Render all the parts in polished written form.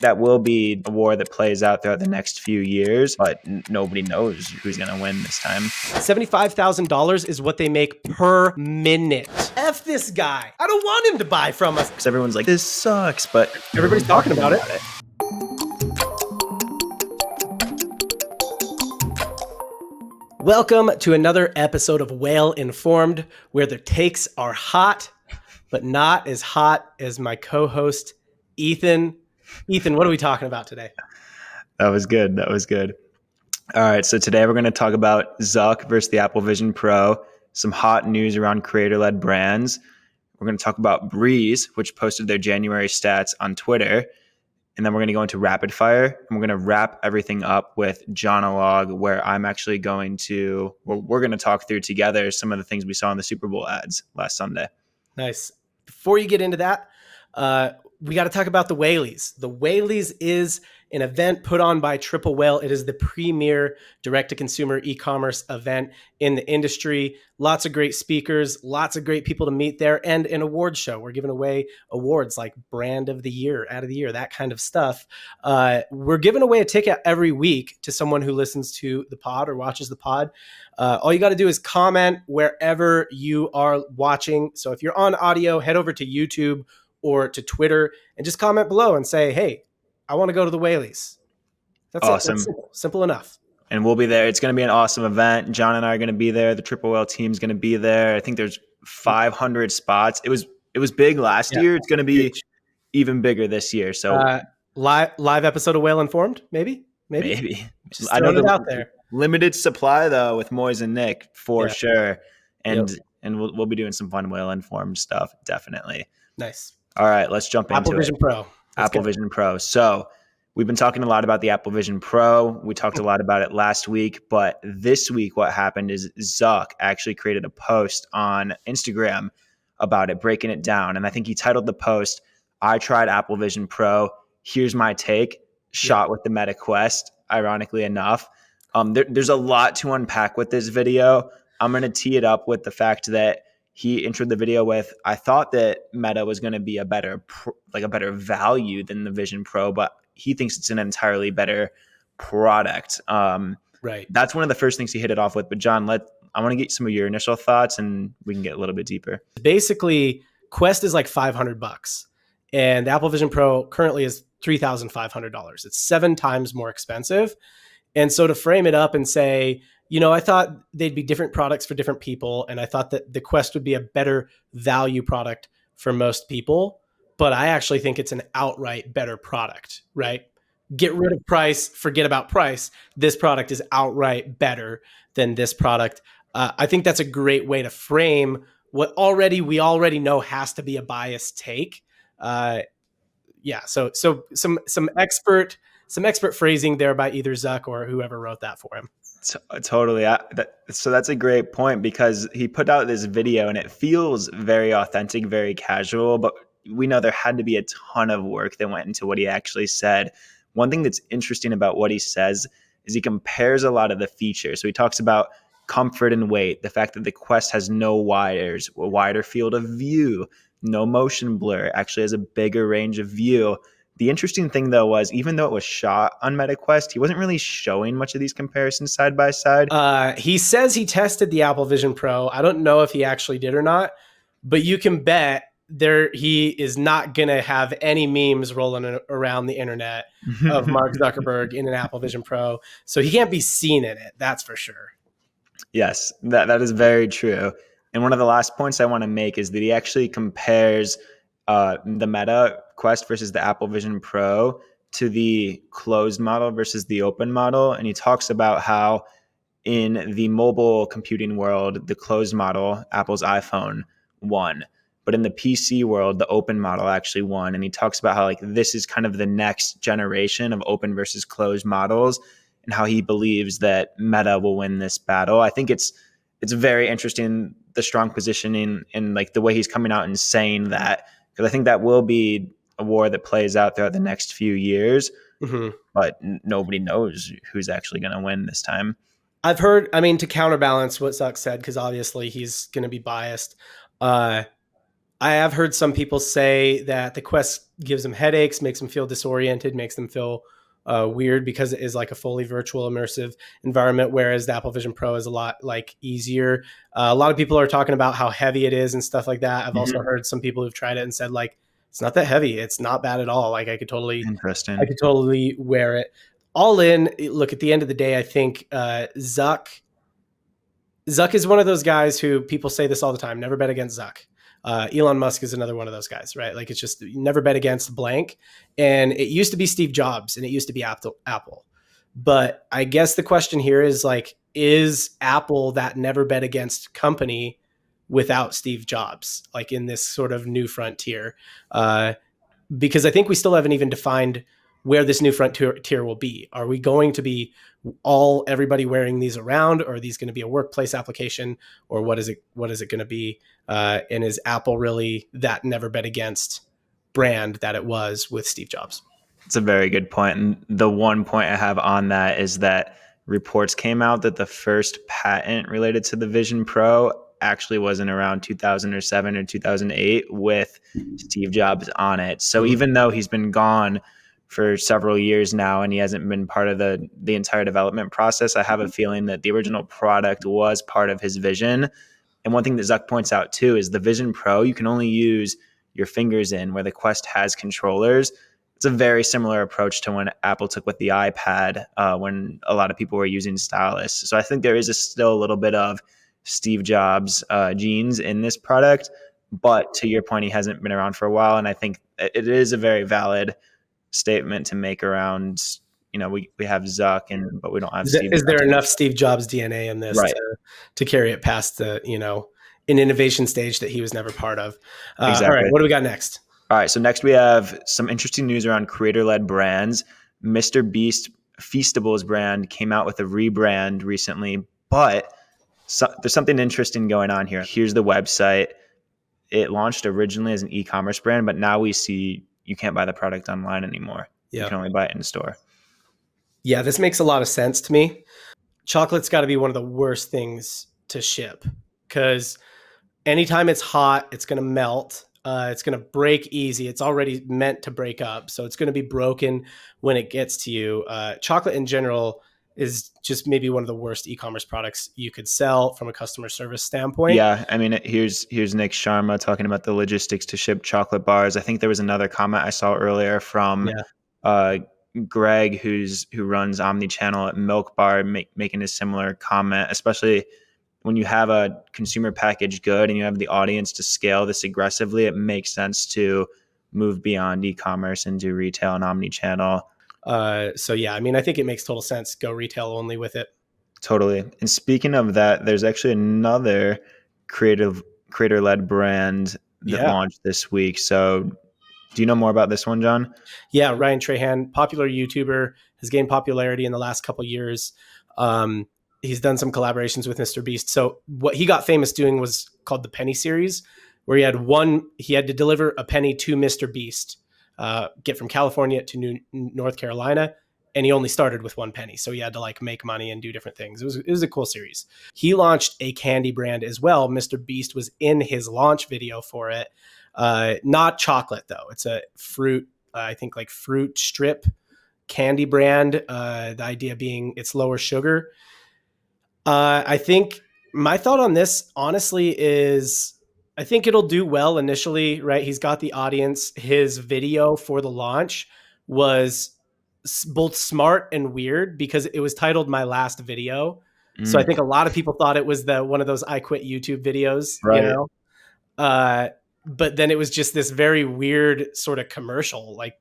That will be a war that plays out throughout the next few years, but nobody knows who's going to win this time. $75,000 is what they make per minute. F this guy. I don't want him to buy from us. Because everyone's like, this sucks, but everybody's talking about it. Welcome to another episode of Whale Informed, where the takes are hot, but not as hot as my co-host, Ethan. Ethan, what are we talking about today? That was good. All right, so today we're going to talk about Zuck versus the Apple Vision Pro, some hot news around creator-led brands. We're going to talk about Brēz, which posted their January stats on Twitter. And then we're going to go into rapid fire, and we're going to wrap everything up with Johnologue, where I'm actually we're going to talk through together some of the things we saw in the Super Bowl ads last Sunday. Nice. Before you get into that, we got to talk about the Whalies. The Whalies is an event put on by Triple Whale. It is the premier direct-to-consumer e-commerce event in the industry. Lots of great speakers, lots of great people to meet there, and an award show. We're giving away awards like Brand of the Year, Ad of the Year, that kind of stuff. We're giving away a ticket every week to someone who listens to the pod or watches the pod. All you got to do is comment wherever you are watching. So if you're on audio, head over to YouTube or to Twitter and just comment below and say, hey, I want to go to the Whalies. That's awesome. That's simple enough. And we'll be there. It's going to be an awesome event. John and I are going to be there. The Triple Whale team's going to be there. I think there's 500 spots. It was big last year. It's going to be even bigger this year. So live episode of Whale Informed, maybe. Just I know it out there. Limited supply though with Moise and Nick for sure. And we'll be doing some fun Whale Informed stuff. Definitely. Nice. All right, let's jump into Apple Vision Pro. Apple Vision Pro. So we've been talking a lot about the Apple Vision Pro. We talked a lot about it last week, but this week what happened is Zuck actually created a post on Instagram about it, breaking it down. And I think he titled the post, I tried Apple Vision Pro. Here's my take, shot with the Meta Quest, ironically enough. There's a lot to unpack with this video. I'm going to tee it up with the fact that he introed the video with, I thought that Meta was going to be a better value than the Vision Pro, but he thinks it's an entirely better product. Right. That's one of the first things he hit it off with. But John, I want to get some of your initial thoughts and we can get a little bit deeper. Basically, Quest is like $500 and the Apple Vision Pro currently is $3,500. It's 7 times more expensive. And so to frame it up and say, I thought they'd be different products for different people. And I thought that the Quest would be a better value product for most people. But I actually think it's an outright better product, right? Get rid of price, forget about price. This product is outright better than this product. I think that's a great way to frame what we already know has to be a biased take. So some expert phrasing there by either Zuck or whoever wrote that for him. Totally. So that's a great point because he put out this video and it feels very authentic, very casual, but we know there had to be a ton of work that went into what he actually said. One thing that's interesting about what he says is he compares a lot of the features. So he talks about comfort and weight, the fact that the Quest has no wires, a wider field of view, no motion blur, actually has a bigger range of view. The interesting thing, though, was even though it was shot on Meta Quest, he wasn't really showing much of these comparisons side by side. He says he tested the Apple Vision Pro. I don't know if he actually did or not, but you can bet he is not going to have any memes rolling around the internet of Mark Zuckerberg in an Apple Vision Pro. So he can't be seen in it. That's for sure. Yes, that is very true. And one of the last points I want to make is that he actually compares the Meta Quest versus the Apple Vision Pro to the closed model versus the open model. And he talks about how in the mobile computing world, the closed model, Apple's iPhone, won. But in the PC world, the open model actually won. And he talks about how this is kind of the next generation of open versus closed models and how he believes that Meta will win this battle. I think it's very interesting, the strong positioning and the way he's coming out and saying that. Because I think that will be a war that plays out throughout the next few years, but nobody knows who's actually going to win this time. I've heard, to counterbalance what Zuck said, because obviously he's going to be biased. I have heard some people say that the Quest gives them headaches, makes them feel disoriented, makes them feel weird because it is like a fully virtual immersive environment, whereas the Apple Vision Pro is a lot like easier. A lot of people are talking about how heavy it is and stuff like that. I've also heard some people who've tried it and said like it's not that heavy. It's not bad at all. Like I could Interesting. totally wear it. All in, look, at the end of the day, I think Zuck is one of those guys who people say this all the time, never bet against Zuck. Elon Musk is another one of those guys, right? Like it's just never bet against blank. And it used to be Steve Jobs and it used to be Apple. But I guess the question here is like, is Apple that never bet against company without Steve Jobs, like in this sort of new frontier? Because I think we still haven't even defined where this new frontier will be. Are we going to be everybody wearing these around, or are these going to be a workplace application, or what is it going to be? And is Apple really that never bet against brand that it was with Steve Jobs? It's a very good point. And the one point I have on that is that reports came out that the first patent related to the Vision Pro actually wasn't around 2007 or 2008 with Steve Jobs on it. So even though he's been gone for several years now and he hasn't been part of the entire development process, I have a feeling that the original product was part of his vision. And one thing that Zuck points out too is the Vision Pro, you can only use your fingers in, where the Quest has controllers. It's a very similar approach to when Apple took with the iPad when a lot of people were using stylus. So I think there is still a little bit of Steve Jobs genes in this product. But to your point, he hasn't been around for a while. And I think it is a very valid statement to make around, we have Zuck, but we don't have Steve Is Jobs. there enough Steve Jobs DNA in this Right. to carry it past the, an innovation stage that he was never part of? Exactly. All right, what do we got next? All right, so next we have some interesting news around creator-led brands. Mr. Beast Feastables brand came out with a rebrand recently, but there's something interesting going on here. Here's the website. It launched originally as an e-commerce brand, but now we see you can't buy the product online anymore. You can only buy it in store. Yeah, this makes a lot of sense to me. Chocolate's got to be one of the worst things to ship because anytime it's hot, it's going to melt. It's going to break easy. It's already meant to break up. So it's going to be broken when it gets to you. Chocolate in general is just maybe one of the worst e-commerce products you could sell from a customer service standpoint. Yeah, I mean, here's Nick Sharma talking about the logistics to ship chocolate bars. I think there was another comment I saw earlier from Greg, who runs Omnichannel at Milk Bar, making a similar comment, especially when you have a consumer packaged good and you have the audience to scale this aggressively. It makes sense to move beyond e-commerce into retail and omnichannel. So yeah, I mean, I think it makes total sense. Go retail only with it. Totally. And speaking of that, there's actually another creator-led brand that launched this week. So do you know more about this one, John? Yeah, Ryan Trahan, popular YouTuber, has gained popularity in the last couple of years. He's done some collaborations with Mr. Beast. So what he got famous doing was called the Penny series, where he had to deliver a penny to Mr. Beast, get from California to North Carolina. And he only started with one penny. So he had to like make money and do different things. It was a cool series. He launched a candy brand as well. Mr. Beast was in his launch video for it. Not chocolate though. It's a fruit, I think like fruit strip candy brand. The idea being it's lower sugar. I think my thought on this, honestly, is I think it'll do well initially, right? He's got the audience. His video for the launch was both smart and weird because it was titled My Last Video. So I think a lot of people thought it was one of those I quit YouTube videos, right. But then it was just this very weird sort of commercial, like,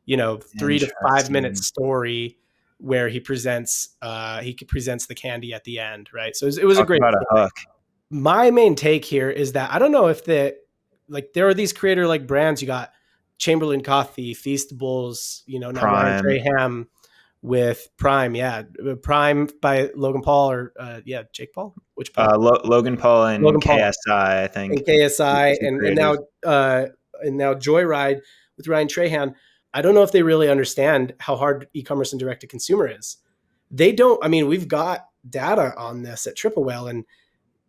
3 to 5 minute story where he presents the candy at the end, right? So it was a great hook. My main take here is that I don't know if there are these creator like brands. You got Chamberlain Coffee, Feastables, now Ryan Traham with Prime, Prime by Logan Paul or Jake Paul, which Paul? Logan Paul and KSI, I think. And KSI and now Joyride with Ryan Trahan. I don't know if they really understand how hard e-commerce and direct to consumer is. They don't. I mean, we've got data on this at Triple Whale, and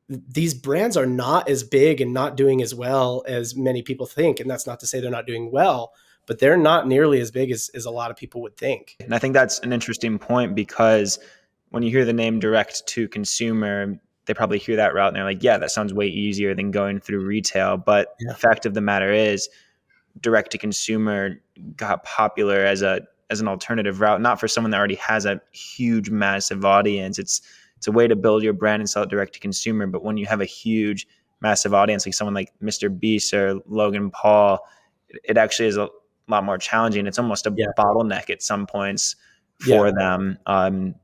these brands are not as big and not doing as well as many people think. And that's not to say they're not doing well, but they're not nearly as big as a lot of people would think. And I think that's an interesting point, because when you hear the name direct to consumer, they probably hear that route and they're like, yeah, that sounds way easier than going through retail. But Yeah. the fact of the matter is, direct to consumer got popular as an alternative route, not for someone that already has a huge, massive audience. It's a way to build your brand and sell it direct to consumer. But when you have a huge, massive audience, like someone like Mr. Beast or Logan Paul, it actually is a lot more challenging. It's almost a bottleneck at some points for them.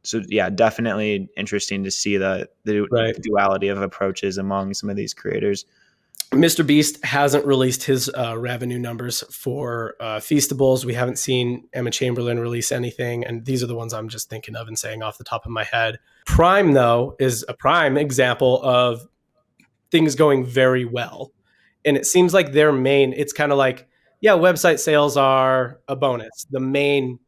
So yeah, definitely interesting to see the duality of approaches among some of these creators. Mr. Beast hasn't released his revenue numbers for Feastables. We haven't seen Emma Chamberlain release anything, and these are the ones I'm just thinking of and saying off the top of my head. Prime, though, is a prime example of things going very well. And it seems like their main, it's kind of like, yeah, website sales are a bonus. The main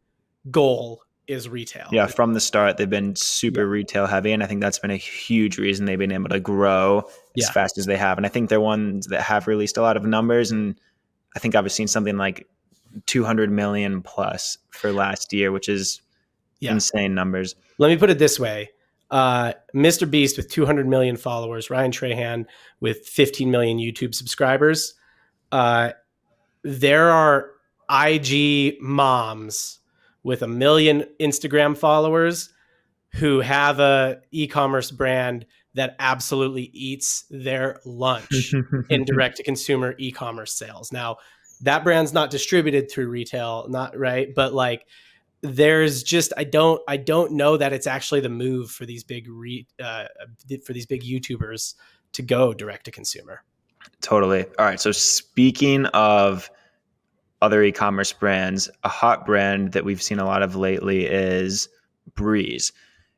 goal is retail. Yeah, from the start, they've been super retail heavy, and I think that's been a huge reason they've been able to grow as fast as they have. And I think they're ones that have released a lot of numbers, and I think I've seen something like 200 million plus for last year, which is insane numbers. Let me put it this way. Mr. Beast with 200 million followers, Ryan Trahan with 15 million YouTube subscribers. There are IG moms with 1 million Instagram followers who have a e-commerce brand that absolutely eats their lunch in direct-to-consumer e-commerce sales. Now, that brand's not distributed through retail, not right, but like there's just I don't know that it's actually the move for these big YouTubers to go direct-to-consumer. Totally. All right. So speaking of other e-commerce brands, a hot brand that we've seen a lot of lately is Brēz.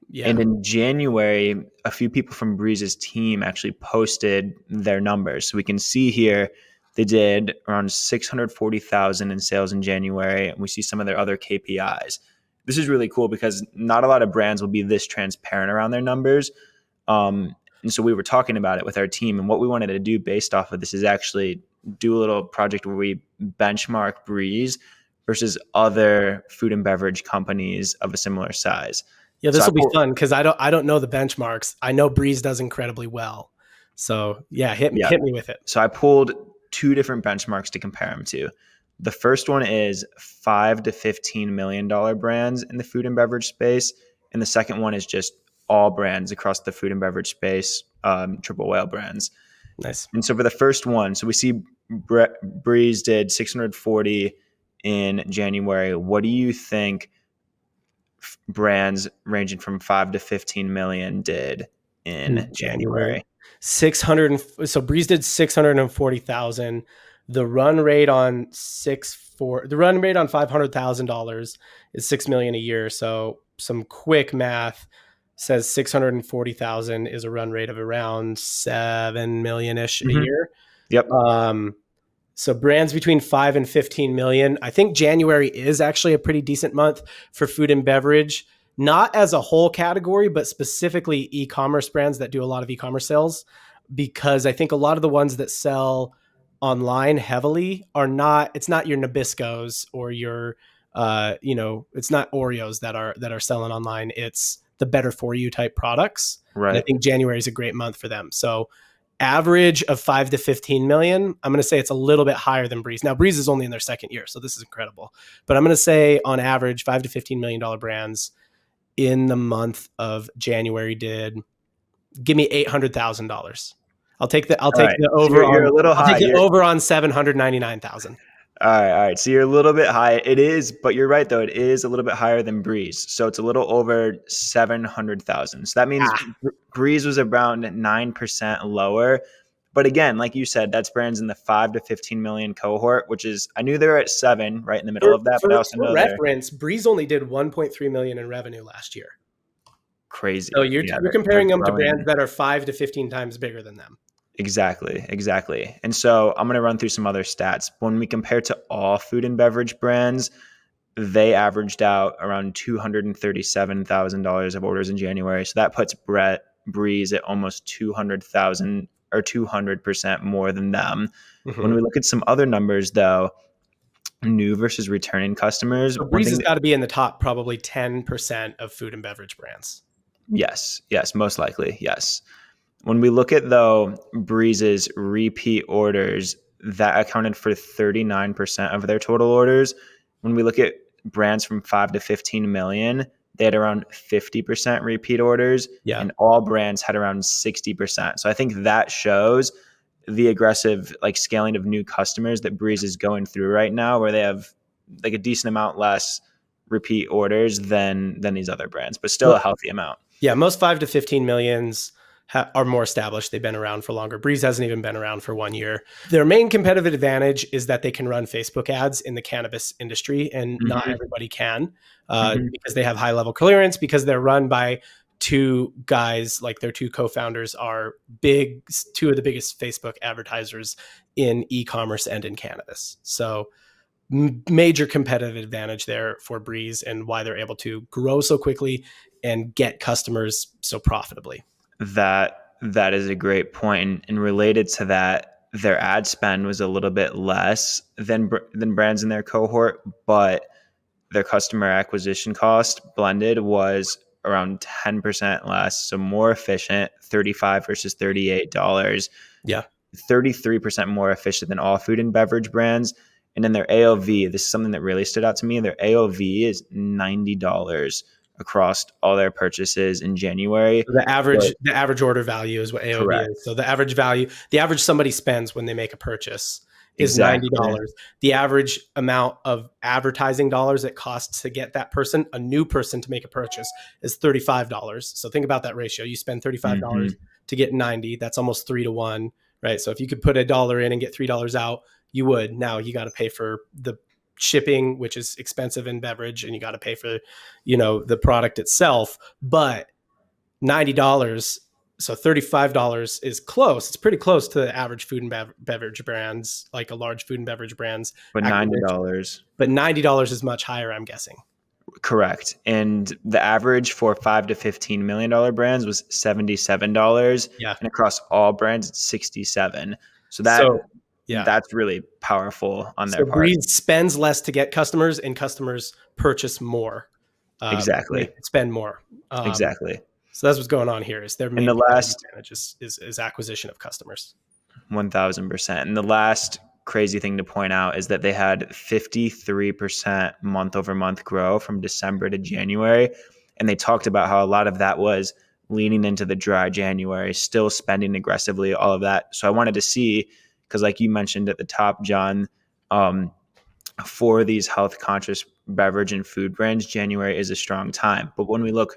Yeah. And in January, a few people from Brēz's team actually posted their numbers. So we can see here they did around 640,000 in sales in January, and we see some of their other KPIs. This is really cool because not a lot of brands will be this transparent around their numbers. And so we were talking about it with our team, and what we wanted to do based off of this is actually do a little project where we benchmark Brēz versus other food and beverage companies of a similar size. Yeah, this will be fun because I don't know the benchmarks. I know Brēz does incredibly well. So yeah, hit me with it. So I pulled 2 different benchmarks to compare them to. The first one is $5 to $15 million brands in the food and beverage space, and the second one is just all brands across the food and beverage space, triple whale brands. Nice. And so for the first one, so we see Brēz did 640 in January. What do you think brands ranging from 5 to 15 million did in January? 600. So Brēz did 640,000. The run rate on $500,000 is $6 million a year. So some quick math says 640,000 is a run rate of around 7 million-ish a year. Yep. So brands between 5 and 15 million. I think January is actually a pretty decent month for food and beverage, not as a whole category, but specifically e-commerce brands that do a lot of e-commerce sales, because I think a lot of the ones that sell online heavily it's not your Nabiscos or your, it's not Oreos that are selling online. It's the better for you type products. Right. And I think January is a great month for them. So average of 5 to 15 million. I'm going to say it's a little bit higher than Brēz. Now Brēz is only in their second year, so this is incredible. But I'm going to say on average, $5 to $15 million brands in the month of January did give me $800,000. I'll take the over. So you're a little high. I'll take the over on 799,000. All right. So you're a little bit high. It is, but you're right though. It is a little bit higher than Brēz. So it's a little over 700,000. So that means Brēz was around 9% lower. But again, like you said, that's brands in the 5 to 15 million cohort, which is, I knew they were at 7, right in the middle of that. But I also know reference, Brēz only did 1.3 million in revenue last year. Crazy. So you're comparing them to brands that are 5 to 15 times bigger than them. Exactly. And so I'm going to run through some other stats. When we compare to all food and beverage brands, they averaged out around $237,000 of orders in January. So that puts Brēz at almost 200,000 or 200% more than them. Mm-hmm. When we look at some other numbers though, new versus returning customers, So one Brēz thing has that, got to be in the top probably 10% of food and beverage brands. yes, most likely, yes. When we look at, though, Breeze's repeat orders, that accounted for 39% of their total orders. When we look at brands from 5 to 15 million, they had around 50% repeat orders, Yeah. and all brands had around 60%. So I think that shows the aggressive like scaling of new customers that Breeze is going through right now, where they have like a decent amount less repeat orders than these other brands, but still a healthy amount. Yeah, most 5 to 15 millions are more established. They've been around for longer. Brēz hasn't even been around for 1 year. Their main competitive advantage is that they can run Facebook ads in the cannabis industry, and not everybody can because they have high level clearance, because they're run by two guys, like their two co-founders are two of the biggest Facebook advertisers in e-commerce and in cannabis. So major competitive advantage there for Brēz, and why they're able to grow so quickly and get customers so profitably. That is a great point. And related to that, their ad spend was a little bit less than brands in their cohort, but their customer acquisition cost blended was around 10% less, so more efficient, $35 versus $38. Yeah. 33% more efficient than all food and beverage brands. And then their AOV, this is something that really stood out to me. Their AOV is $90 across all their purchases in January. So the average order value is what AOV Correct. is. So the average value, the average somebody spends when they make a purchase is Exactly. $90. The average amount of advertising dollars it costs to get that person, a new person, to make a purchase is $35. So think about that ratio. You spend $35 to get 90. That's almost 3 to 1, right? So if you could put $1 in and get $3 out, you would. Now you got to pay for the shipping, which is expensive in beverage, and you got to pay for, the product itself. But $90, so $35 is close. It's pretty close to the average food and beverage brands, like a large food and beverage brands. But $90. But $90 is much higher, I'm guessing. Correct. And the average for $5 to $15 million brands was $77. Yeah. And across all brands, it's $67. So that's really powerful on their part. Brēz spends less to get customers, and customers purchase more. Exactly. They spend more. Exactly. So that's what's going on here. Is their main advantage is acquisition of customers. 1,000%. And the last crazy thing to point out is that they had 53% month over month grow from December to January. And they talked about how a lot of that was leaning into the dry January, still spending aggressively, all of that. So I wanted to see, because like you mentioned at the top, John, for these health conscious beverage and food brands, January is a strong time. But when we look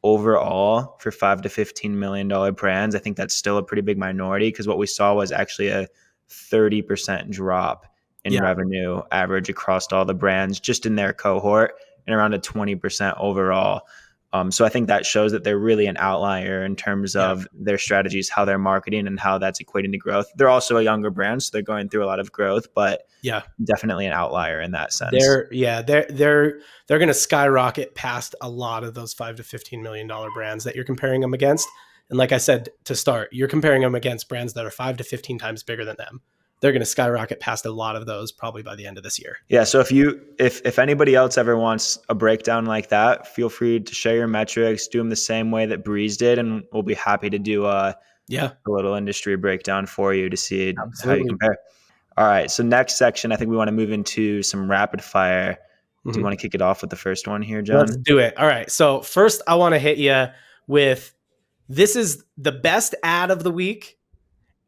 overall for $5 to $15 million brands, I think that's still a pretty big minority, because what we saw was actually a 30% drop in revenue average across all the brands just in their cohort, and around a 20% overall. So I think that shows that they're really an outlier in terms of their strategies, how they're marketing, and how that's equating to growth. They're also a younger brand, so they're going through a lot of growth, but definitely an outlier in that sense. They're going to skyrocket past a lot of those $5 to $15 million brands that you're comparing them against. And like I said to start, you're comparing them against brands that are 5 to 15 times bigger than them. They're going to skyrocket past a lot of those probably by the end of this year. Yeah. So if anybody else ever wants a breakdown like that, feel free to share your metrics, do them the same way that Brēz did, and we'll be happy to do a little industry breakdown for you to see how you compare. All right. So next section, I think we want to move into some rapid fire. Do you want to kick it off with the first one here, John? Let's do it. All right. So first, I want to hit you with, this is the best ad of the week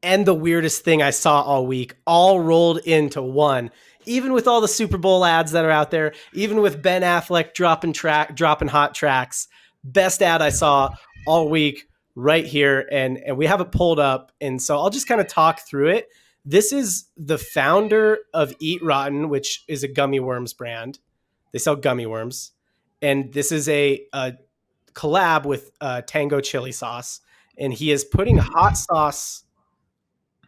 and the weirdest thing I saw all week, all rolled into one. Even with all the Super Bowl ads that are out there, even with Ben Affleck dropping hot tracks, best ad I saw all week right here. And we have it pulled up. And so I'll just kind of talk through it. This is the founder of Eat Rotten, which is a gummy worms brand. They sell gummy worms. And this is a collab with Tango chili sauce. And he is putting hot sauce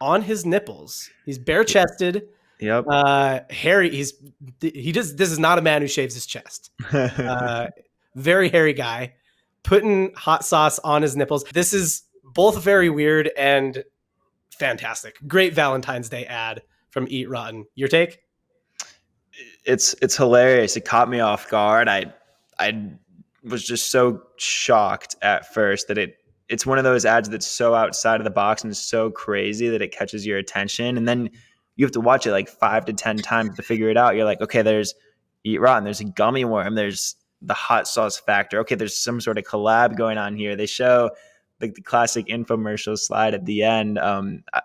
on his nipples. He's bare chested. Yep. Hairy. This is not a man who shaves his chest. Very hairy guy putting hot sauce on his nipples. This is both very weird and fantastic. Great Valentine's Day ad from Eat Rotten. Your take? it's hilarious. It caught me off guard. I was just so shocked at first that it's one of those ads that's so outside of the box and so crazy that it catches your attention, and then you have to watch it like 5 to 10 times to figure it out. You're like, okay, there's Eat Rotten, there's a gummy worm, there's the hot sauce factor. Okay, there's some sort of collab going on here. They show like the classic infomercial slide at the end.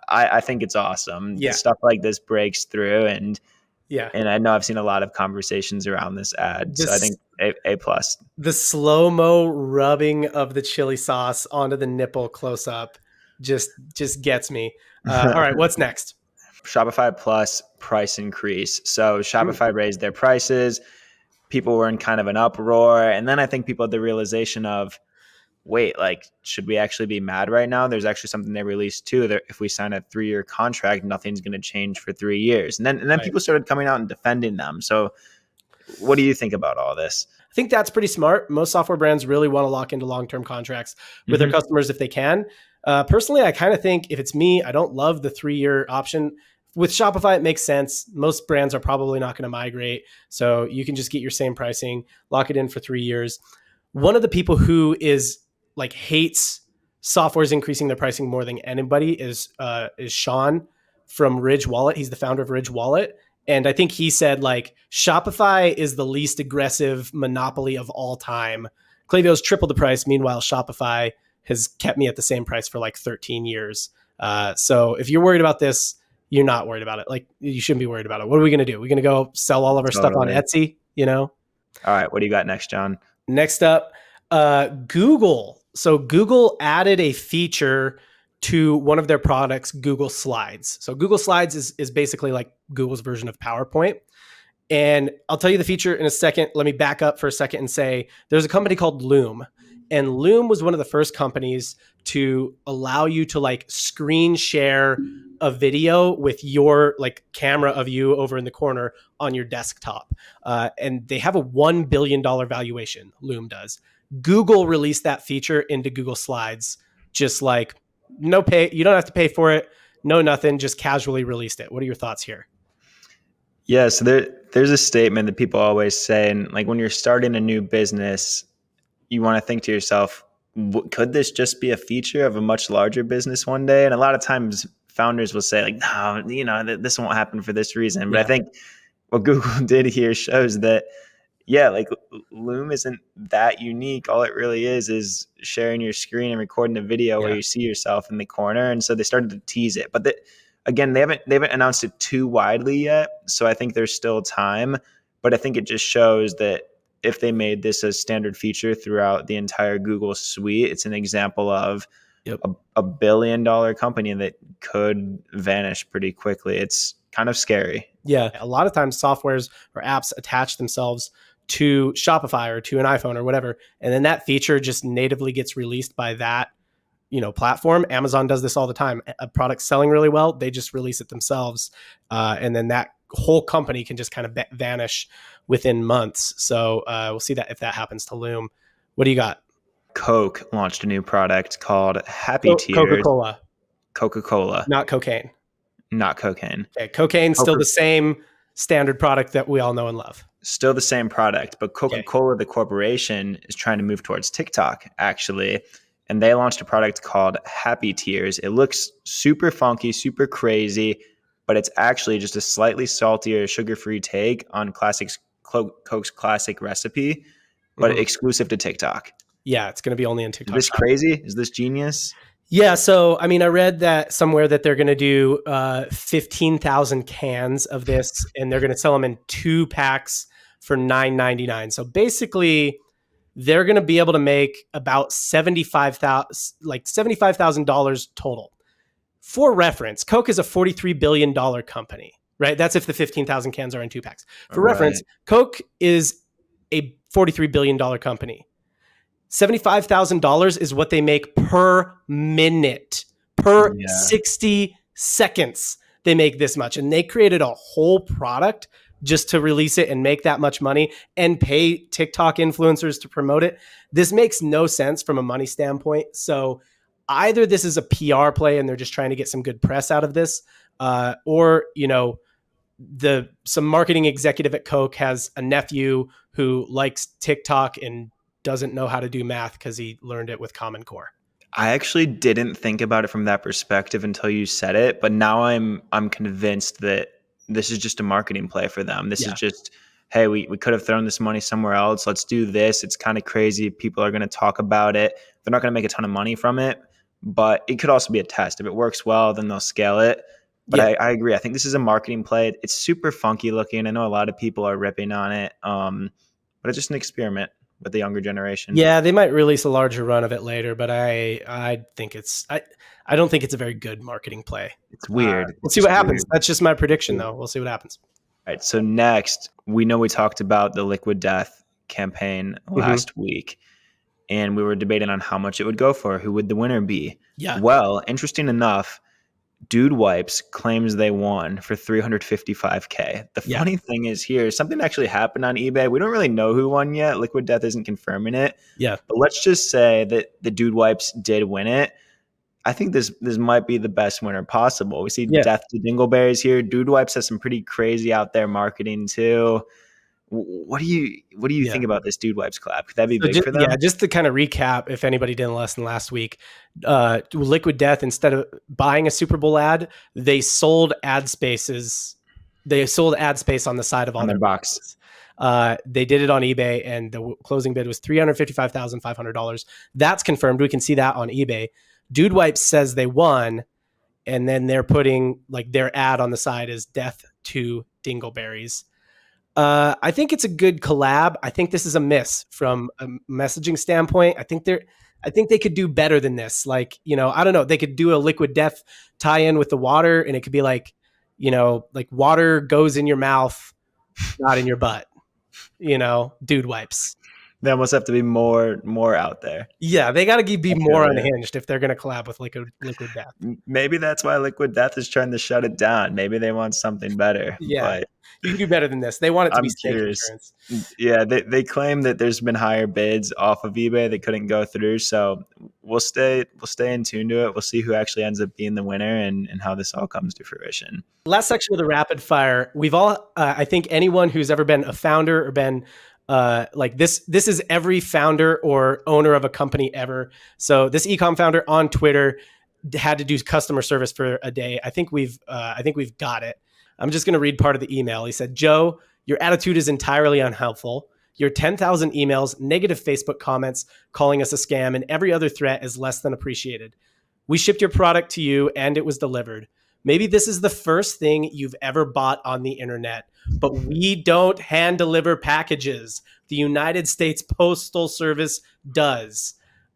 I think it's awesome. Yeah. Stuff like this breaks through, and Yeah. I know I've seen a lot of conversations around this ad. So I This think A plus. the slow-mo rubbing of the chili sauce onto the nipple close up just gets me. All right, what's next? Shopify Plus price increase. So Shopify raised their prices. People were in kind of an uproar. And then I think people had the realization of, wait, like, should we actually be mad right now? There's actually something they released too, that if we sign a 3-year contract, nothing's going to change for 3 years. And then Right. people started coming out and defending them. So what do you think about all this? I think that's pretty smart. Most software brands really want to lock into long-term contracts with their customers if they can. Personally, I kind of think if it's me, I don't love the 3-year option. With Shopify, it makes sense. Most brands are probably not going to migrate. So you can just get your same pricing, lock it in for 3 years. One of the people who is like hates software's increasing their pricing more than anybody is Sean from Ridge Wallet. He's the founder of Ridge Wallet. And I think he said like Shopify is the least aggressive monopoly of all time. Klaviyo's tripled the price. Meanwhile, Shopify has kept me at the same price for like 13 years. So if you're worried about this, you're not worried about it. Like you shouldn't be worried about it. What are we going to do? We're going to go sell all of our stuff on Etsy, you know? All right. What do you got next, John? Next up, Google. So Google added a feature to one of their products, Google Slides. So Google Slides is basically like Google's version of PowerPoint. And I'll tell you the feature in a second. Let me back up for a second and say there's a company called Loom. And Loom was one of the first companies to allow you to like screen share a video with your like camera of you over in the corner on your desktop. And they have a $1 billion valuation, Loom does. Google released that feature into Google Slides, just like no pay. You don't have to pay for it. No, nothing. Just casually released it. What are your thoughts here? Yeah. So there's a statement that people always say, and like when you're starting a new business, you want to think to yourself, could this just be a feature of a much larger business one day? And a lot of times founders will say like, no, this won't happen for this reason. But I think what Google did here shows that, yeah, like Loom isn't that unique. All it really is sharing your screen and recording a video where you see yourself in the corner. And so they started to tease it. But again, they haven't announced it too widely yet. So I think there's still time. But I think it just shows that if they made this a standard feature throughout the entire Google suite, it's an example of a $1 billion company that could vanish pretty quickly. It's kind of scary. Yeah. A lot of times softwares or apps attach themselves to Shopify or to an iPhone or whatever. And then that feature just natively gets released by that, platform. Amazon does this all the time. A product's selling really well, they just release it themselves. And then that whole company can just kind of vanish within months. So we'll see that if that happens to Loom. What do you got? Coke launched a new product called Happy Tears. Coca-Cola. Coca-Cola. Not cocaine. Not cocaine. Okay. Cocaine's still the same standard product that we all know and love. Still the same product, but Coca-Cola, the corporation, is trying to move towards TikTok, actually. And they launched a product called Happy Tears. It looks super funky, super crazy, but it's actually just a slightly saltier, sugar-free take on Coke's classic recipe, but exclusive to TikTok. Yeah, it's going to be only in TikTok. Is this crazy? Is this genius? Yeah, so I mean, I read that somewhere that they're going to do 15,000 cans of this, and they're going to sell them in 2 packs for $9.99. So basically, they're going to be able to make about $75,000 total. For reference, Coke is a $43 billion company, right? That's if the 15,000 cans are in 2 packs. For reference, Coke is a $43 billion company. $75,000 is what they make per minute, per 60 seconds. They make this much, and they created a whole product just to release it and make that much money and pay TikTok influencers to promote it. This makes no sense from a money standpoint. So either this is a PR play and they're just trying to get some good press out of this, or, some marketing executive at Coke has a nephew who likes TikTok and doesn't know how to do math because he learned it with Common Core. I actually didn't think about it from that perspective until you said it, but now I'm convinced that this is just a marketing play for them. This is just, hey, we could have thrown this money somewhere else. Let's do this. It's kind of crazy. People are going to talk about it. They're not going to make a ton of money from it, but it could also be a test. If it works well, then they'll scale it. But I agree. I think this is a marketing play. It's super funky looking. I know a lot of people are ripping on it, but it's just an experiment with the younger generation. Yeah, they might release a larger run of it later, but I think I don't think it's a very good marketing play. It's weird. We'll see what happens. Weird. That's just my prediction, though. We'll see what happens. All right. So next, we know we talked about the Liquid Death campaign last week, and we were debating on how much it would go for. Who would the winner be? Yeah. Well, interesting enough, Dude Wipes claims they won for $355K. The funny thing is here, something actually happened on eBay. We don't really know who won yet. Liquid Death isn't confirming it. Yeah. But let's just say that the Dude Wipes did win it. I think this might be the best winner possible. We see Death to Dingleberries here. Dude Wipes has some pretty crazy out there marketing too. What do you think about this Dude Wipes collab? Could that be big for them? Yeah, just to kind of recap, if anybody didn't listen last week, Liquid Death, instead of buying a Super Bowl ad, they sold ad spaces. They sold ad space on the side of all their box. They did it on eBay, and the closing bid was $355,500. That's confirmed. We can see that on eBay. Dude Wipes says they won, and then they're putting like their ad on the side is Death to Dingleberries. I think it's a good collab. I think this is a miss from a messaging standpoint. I think they could do better than this. Like, I don't know. They could do a Liquid Death tie-in with the water, and it could be like, like water goes in your mouth, not in your butt. Dude Wipes. They almost have to be more out there. Yeah, they got to be more unhinged if they're going to collab with Liquid Death. Maybe that's why Liquid Death is trying to shut it down. Maybe they want something better. Yeah, but you can do better than this. They want it to be snake insurance. Yeah, they claim that there's been higher bids off of eBay that couldn't go through. So we'll stay in tune to it. We'll see who actually ends up being the winner and how this all comes to fruition. Last section of the rapid fire. We've all, I think anyone who's ever been a founder or been like this is every founder or owner of a company ever. So this ecom founder on Twitter had to do customer service for a day. I think we've got it. I'm just going to read part of the email. He said, "Joe, your attitude is entirely unhelpful. Your 10,000 emails, negative Facebook comments, calling us a scam, and every other threat is less than appreciated. We shipped your product to you and it was delivered. Maybe this is the first thing you've ever bought on the internet, but we don't hand deliver packages. The United States Postal Service does."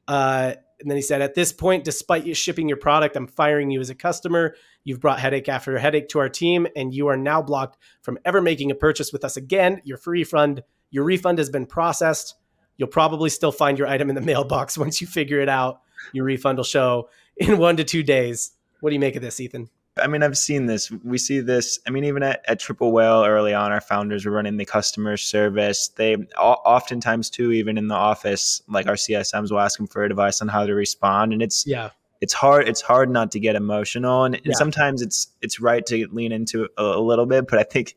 And then he said, "At this point, despite you shipping your product, I'm firing you as a customer. You've brought headache after headache to our team, and you are now blocked from ever making a purchase with us again. Your refund has been processed. You'll probably still find your item in the mailbox. Once you figure it out, your refund will show in 1 to 2 days." What do you make of this, Ethan? I mean, I've seen this. We see this. I mean, even at Triple Whale early on, our founders were running the customer service. They oftentimes too, even in the office, like our CSMs will ask them for advice on how to respond. And it's hard. It's hard not to get emotional. And sometimes it's right to lean into it a little bit, but I think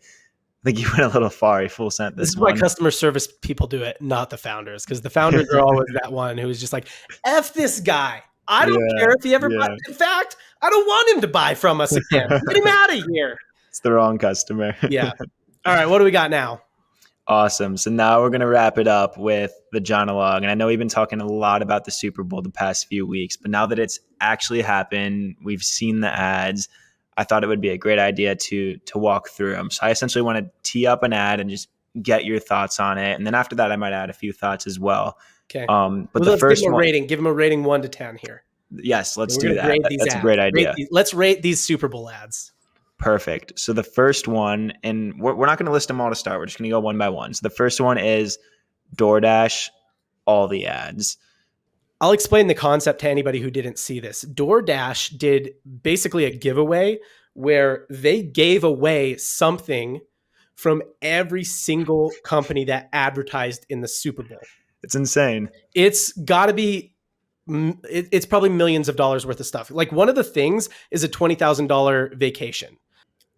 you went a little far. You full sent this one. This is why customer service people do it, not the founders, because the founders are always that one who's just like, F this guy. I don't care if he ever buys. In fact, I don't want him to buy from us again. Get him out of here. It's the wrong customer. Yeah. All right. What do we got now? Awesome. So now we're going to wrap it up with the Johnologue. And I know we've been talking a lot about the Super Bowl the past few weeks, but now that it's actually happened, we've seen the ads. I thought it would be a great idea to walk through them. So I essentially want to tee up an ad and just get your thoughts on it. And then after that, I might add a few thoughts as well. Okay. But the first one, give him a rating 1 to 10 here. Yes, let's do that. That's a great idea. Let's rate these Super Bowl ads. Perfect. So the first one, and we're not going to list them all to start. We're just going to go one by one. So the first one is DoorDash, all the ads. I'll explain the concept to anybody who didn't see this. DoorDash did basically a giveaway where they gave away something from every single company that advertised in the Super Bowl. It's insane. It's got to be, it's probably millions of dollars worth of stuff. Like one of the things is a $20,000 vacation.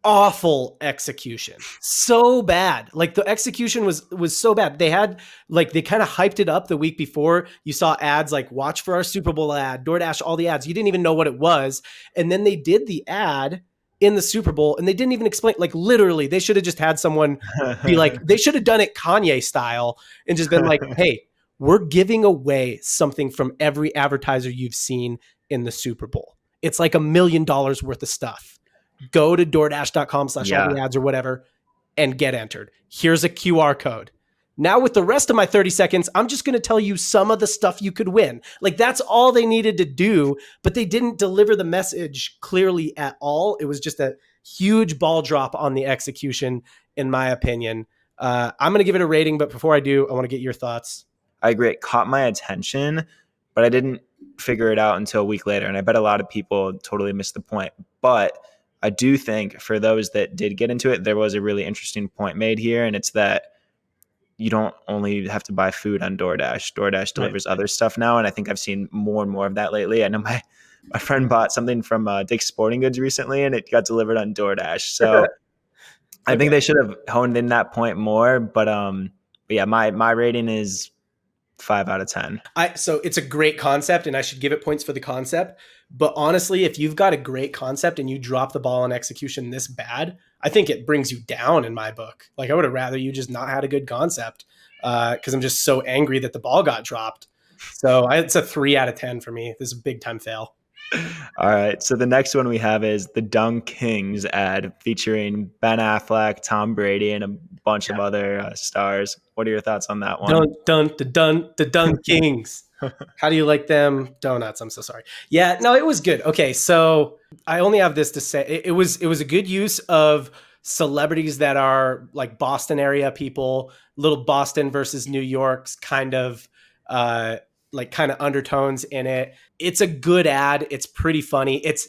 awful execution. So bad. Like the execution was so bad. They had like they kind of hyped it up the week before. You saw ads like watch for our Super Bowl ad, DoorDash, all the ads. You didn't even know what it was. And then they did the ad in the Super Bowl and they didn't even explain, like literally they should have just had someone be like, they should have done it Kanye style and just been like, hey, we're giving away something from every advertiser you've seen in the Super Bowl. It's like $1 million worth of stuff. Go to DoorDash.com/all the ads or whatever and get entered. Here's a QR code. Now with the rest of my 30 seconds, I'm just going to tell you some of the stuff you could win. Like that's all they needed to do, but they didn't deliver the message clearly at all. It was just a huge ball drop on the execution, in my opinion. I'm going to give it a rating, but before I do, I want to get your thoughts. I agree. It caught my attention, but I didn't figure it out until a week later. And I bet a lot of people totally missed the point. But I do think for those that did get into it, there was a really interesting point made here. And it's that you don't only have to buy food on DoorDash. DoorDash delivers other stuff now. And I think I've seen more and more of that lately. I know my friend bought something from Dick's Sporting Goods recently and it got delivered on DoorDash. So I think they should have honed in that point more. But yeah, my rating is 5 out of 10. So it's a great concept and I should give it points for the concept. But honestly, if you've got a great concept and you drop the ball on execution this bad, I think it brings you down in my book. Like I would have rather you just not had a good concept because I'm just so angry that the ball got dropped. So it's a 3 out of 10 for me. This is a big time fail. All right. So the next one we have is the Dung Kings ad featuring Ben Affleck, Tom Brady, and a bunch of other stars. What are your thoughts on that one? The Dung Kings. How do you like them donuts? I'm so sorry. Yeah, no, it was good. Okay, so I only have this to say. It was a good use of celebrities that are like Boston area people, little Boston versus New York's kind of undertones in it. It's a good ad. It's pretty funny. It's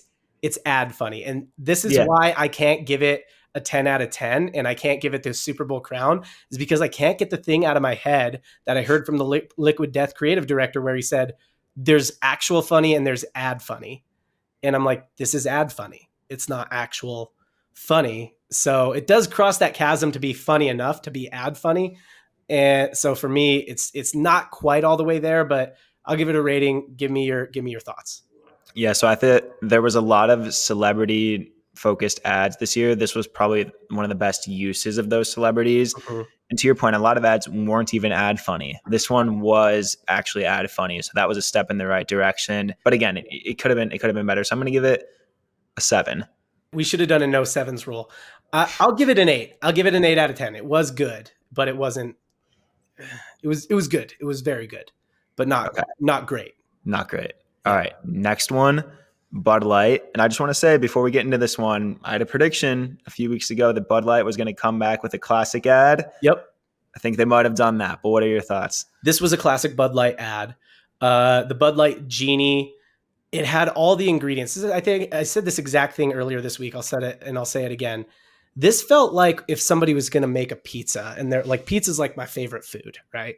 ad funny. And this is why I can't give it a 10 out of 10 and I can't give it this Super Bowl crown is because I can't get the thing out of my head that I heard from the Liquid Death creative director where he said, there's actual funny and there's ad funny. And I'm like, this is ad funny. It's not actual funny. So it does cross that chasm to be funny enough to be ad funny. And so for me, it's not quite all the way there, but I'll give it a rating. Give me your thoughts. Yeah. So I think there was a lot of celebrity focused ads this year. This was probably one of the best uses of those celebrities. Mm-hmm. And to your point, a lot of ads weren't even ad funny. This one was actually ad funny. So that was a step in the right direction. But again, it could have been better. So I'm going to give it a 7. We should have done a no sevens rule. I'll give it an 8. I'll give it an 8 out of 10. It was good, but it wasn't, it was good. It was very good, but not great. Not great. All right. Next one. Bud Light. And I just want to say before we get into this one, I had a prediction a few weeks ago that Bud Light was going to come back with a classic ad. Yep. I think they might have done that, but what are your thoughts? This was a classic Bud Light ad. The Bud Light Genie, it had all the ingredients. I think I said this exact thing earlier this week. I'll say it and I'll say it again. This felt like if somebody was going to make a pizza and they're like, pizza's like my favorite food, right?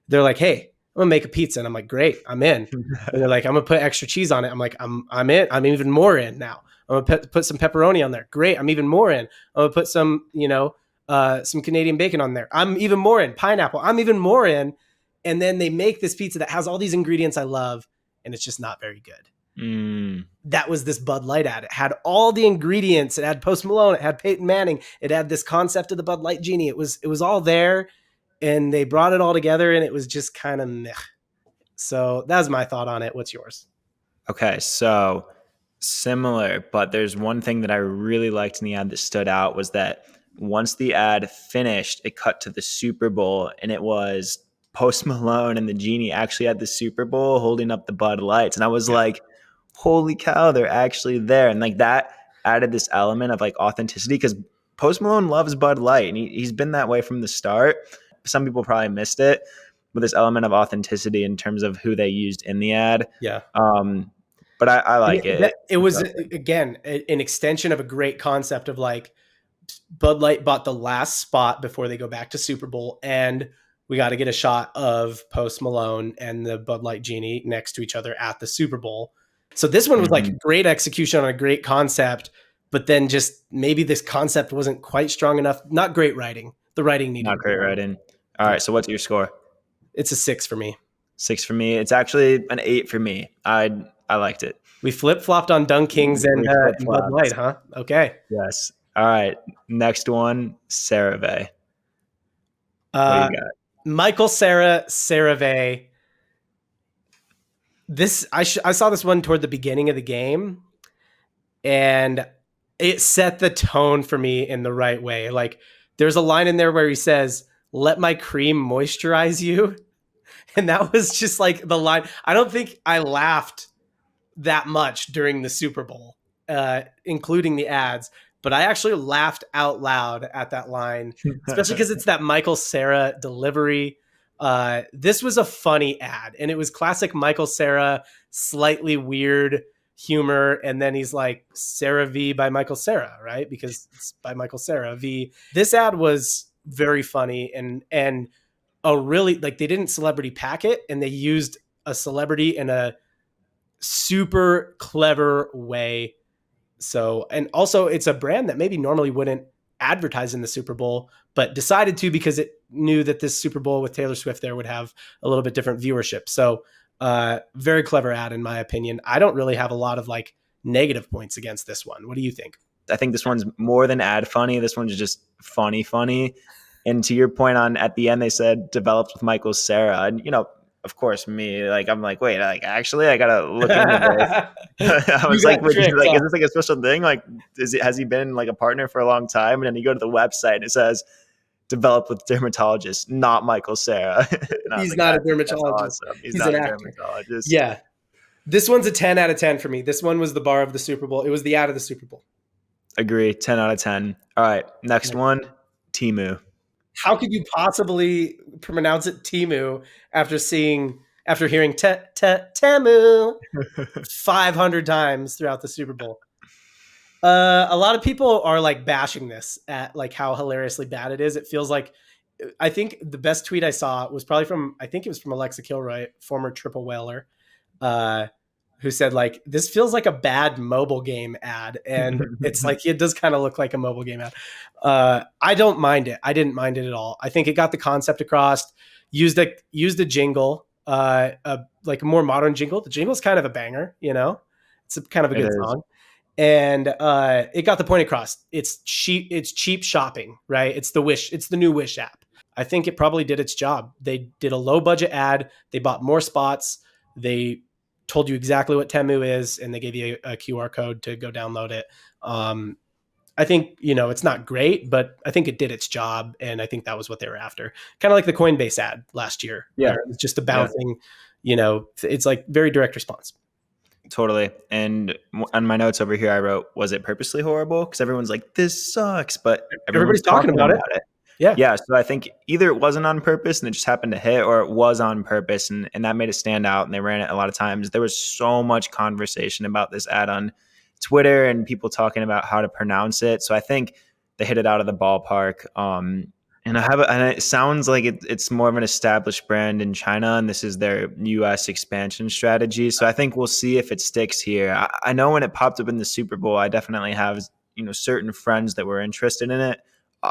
They're like, hey, I'm gonna make a pizza. And I'm like, great, I'm in. And they're like, I'm gonna put extra cheese on it. I'm like, I'm in. I'm even more in now. I'm gonna put some pepperoni on there. Great, I'm even more in. I'm gonna put some, some Canadian bacon on there. I'm even more in. Pineapple. I'm even more in. And then they make this pizza that has all these ingredients I love, and it's just not very good. That was this Bud Light ad. It had all the ingredients. It had Post Malone. It had Peyton Manning. It had this concept of the Bud Light Genie. It was all there. And they brought it all together and it was just kind of meh. So that's my thought on it. What's yours? Okay, so similar, but there's one thing that I really liked in the ad that stood out was that once the ad finished, it cut to the Super Bowl and it was Post Malone and the Genie actually at the Super Bowl holding up the Bud Lights. And I was like, holy cow, they're actually there. And like that added this element of like authenticity because Post Malone loves Bud Light and he's been that way from the start. Some people probably missed it, but this element of authenticity in terms of who they used in the ad. Yeah. But I like it. It was, again, an extension of a great concept of like Bud Light bought the last spot before they go back to Super Bowl. And we got to get a shot of Post Malone and the Bud Light Genie next to each other at the Super Bowl. So this one was like great execution on a great concept, but then just maybe this concept wasn't quite strong enough. Not great writing. The writing needed Not to be great done. writing. All right. So what's your score? It's a 6 for me. 6 for me. It's actually an 8 for me. I liked it. We flip-flopped on Dunk Kings and Bud Light, huh? Okay. Yes. All right. Next one, CeraVe. What do you got? Michael Cera, CeraVe. I saw this one toward the beginning of the game, and it set the tone for me in the right way. Like, there's a line in there where he says, "Let my cream moisturize you." And that was just like the line. I don't think I laughed that much during the Super Bowl, including the ads, but I actually laughed out loud at that line, especially because it's that Michael Cera delivery. This was a funny ad, and it was classic Michael Cera, slightly weird humor. And then he's like, CeraVe by Michael Cera, right? Because it's by Michael Cera. This ad was very funny and a really, like, they didn't celebrity pack it, and they used a celebrity in a super clever way. So, and also it's a brand that maybe normally wouldn't advertise in the Super Bowl, but decided to because it knew that this Super Bowl with Taylor Swift there would have a little bit different viewership. So, very clever ad in my opinion. I don't really have a lot of like negative points against this one. What do you think? I think this one's more than ad funny. This one's just funny. And to your point on at the end, they said developed with Michael Cera. And, of course, me, like, I'm like, wait, like, actually, I got to look into this. I was like, is this like a special thing? Like, has he been like a partner for a long time? And then you go to the website and it says developed with dermatologist, not Michael Cera. He's not a dermatologist. Awesome. He's not a dermatologist. Yeah. This one's a 10 out of 10 for me. This one was the bar of the Super Bowl. It was the ad of the Super Bowl. Agree. 10 out of 10. All right. Next one, Temu. How could you possibly pronounce it Temu after hearing Temu 500 times throughout the Super Bowl? A lot of people are like bashing this at like how hilariously bad it is. It feels like, I think the best tweet I saw was probably from Alexa Kilroy, former triple whaler, who said like, this feels like a bad mobile game ad. And it's like, it does kind of look like a mobile game ad. I don't mind it. I didn't mind it at all. I think it got the concept across, used a jingle, like a more modern jingle. The jingle's kind of a banger, it's kind of a good song. And it got the point across. It's cheap shopping, right? It's the new Wish app. I think it probably did its job. They did a low budget ad. They bought more spots. They told you exactly what Temu is, and they gave you a QR code to go download it. I think, it's not great, but I think it did its job, and I think that was what they were after. Kind of like the Coinbase ad last year. Yeah. It was just a bouncing, it's like very direct response. Totally. And on my notes over here, I wrote, was it purposely horrible? Because everyone's like, this sucks, but everybody's talking about it. Yeah. So I think either it wasn't on purpose and it just happened to hit, or it was on purpose and that made it stand out, and they ran it a lot of times. There was so much conversation about this ad on Twitter and people talking about how to pronounce it. So I think they hit it out of the ballpark. And it sounds like it's more of an established brand in China, and this is their US expansion strategy. So I think we'll see if it sticks here. I know when it popped up in the Super Bowl, I definitely have, certain friends that were interested in it.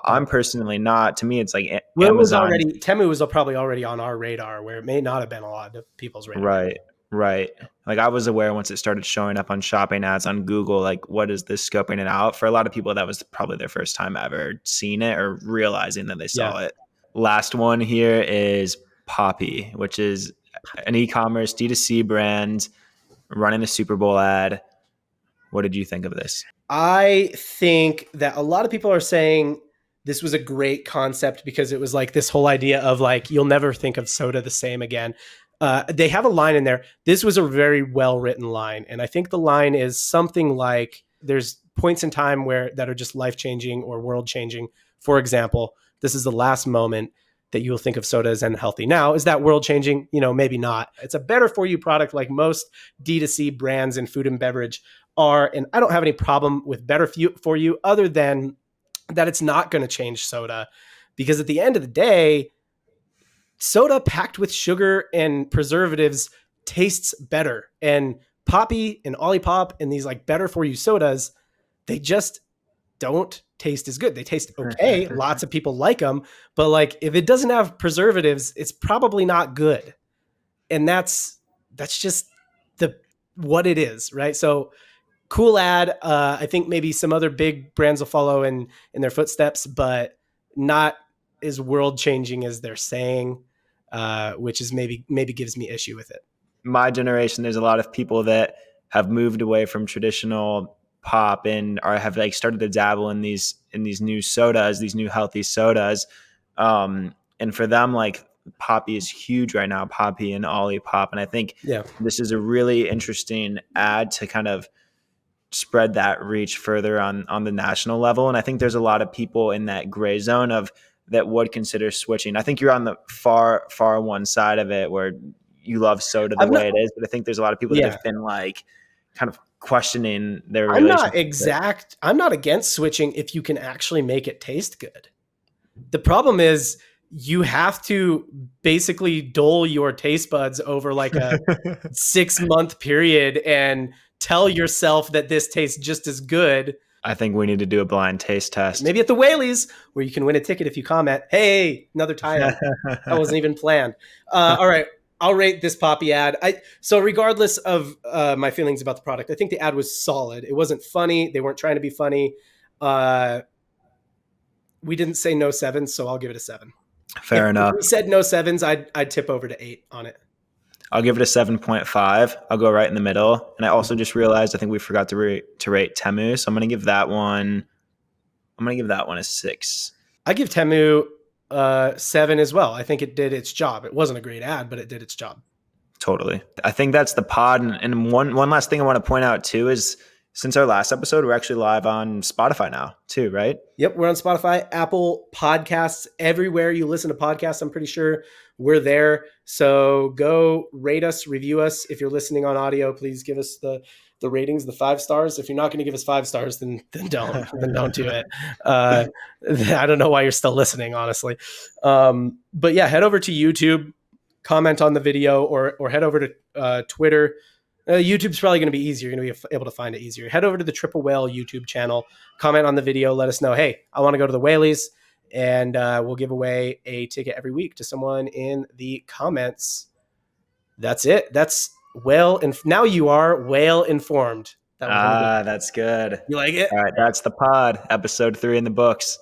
I'm personally not. To me, it's like Amazon. Temu was probably already on our radar, where it may not have been a lot of people's radar. Right. Like I was aware once it started showing up on shopping ads on Google, like what is this scoping it out? For a lot of people, that was probably their first time ever seeing it or realizing that they saw it. Last one here is Poppy, which is an e-commerce D2C brand running the Super Bowl ad. What did you think of this? I think that a lot of people are saying this was a great concept because it was like this whole idea of like, you'll never think of soda the same again. They have a line in there. This was a very well-written line. And I think the line is something like, there's points in time that are just life-changing or world-changing. For example, this is the last moment that you will think of soda as unhealthy. Now, is that world-changing? Maybe not. It's a better-for-you product like most D2C brands in food and beverage are. And I don't have any problem with better for you other than that it's not going to change soda. Because at the end of the day, soda packed with sugar and preservatives tastes better. And Poppy and Olipop and these like better for you sodas, they just don't taste as good. They taste okay. Lots of people like them, but like if it doesn't have preservatives, it's probably not good. And that's just what it is, right? So cool ad. I think maybe some other big brands will follow in their footsteps, but not as world changing as they're saying, which is maybe gives me issue with it. My generation, there's a lot of people that have moved away from traditional pop and have like started to dabble in these new sodas, these new healthy sodas. And for them, like Poppy is huge right now, Poppy and Olipop. And I think this is a really interesting ad to kind of spread that reach further on the national level. And I think there's a lot of people in that gray zone of that would consider switching. I think you're on the far one side of it where you love soda the way it is, but I think there's a lot of people that have been like kind of questioning their relationship. I'm not against switching if you can actually make it taste good. The problem is you have to basically dole your taste buds over like a 6-month period and tell yourself that this tastes just as good. I think we need to do a blind taste test. Maybe at the Whalies, where you can win a ticket if you comment, hey, another tie-up. That wasn't even planned. All right. I'll rate this Poppy ad. So regardless of my feelings about the product, I think the ad was solid. It wasn't funny. They weren't trying to be funny. We didn't say no 7s, so I'll give it a 7. Fair enough. If we said no 7s, I'd tip over to 8 on it. I'll give it a 7.5. I'll go right in the middle. And I also just realized I think we forgot to rate Temu, so I'm going to give that one a 6. I give Temu 7 as well. I think it did its job. It wasn't a great ad, but it did its job. Totally. I think that's the pod. And one last thing I want to point out too is since our last episode, we're actually live on Spotify now too, right? Yep. We're on Spotify, Apple Podcasts, everywhere you listen to podcasts. I'm pretty sure we're there. So go rate us, review us. If you're listening on audio, please give us the ratings, the 5 stars. If you're not going to give us 5 stars, then don't do it. I don't know why you're still listening, honestly. But yeah, head over to YouTube, comment on the video, or head over to Twitter. YouTube's probably going to be easier. You're going to be able to find it easier. Head over to the Triple Whale YouTube channel, comment on the video, let us know, hey, I want to go to the Whalies, and we'll give away a ticket every week to someone in the comments. That's it. That's now you are whale informed. That's good. You like it? All right, that's the pod. Episode 3 in the books.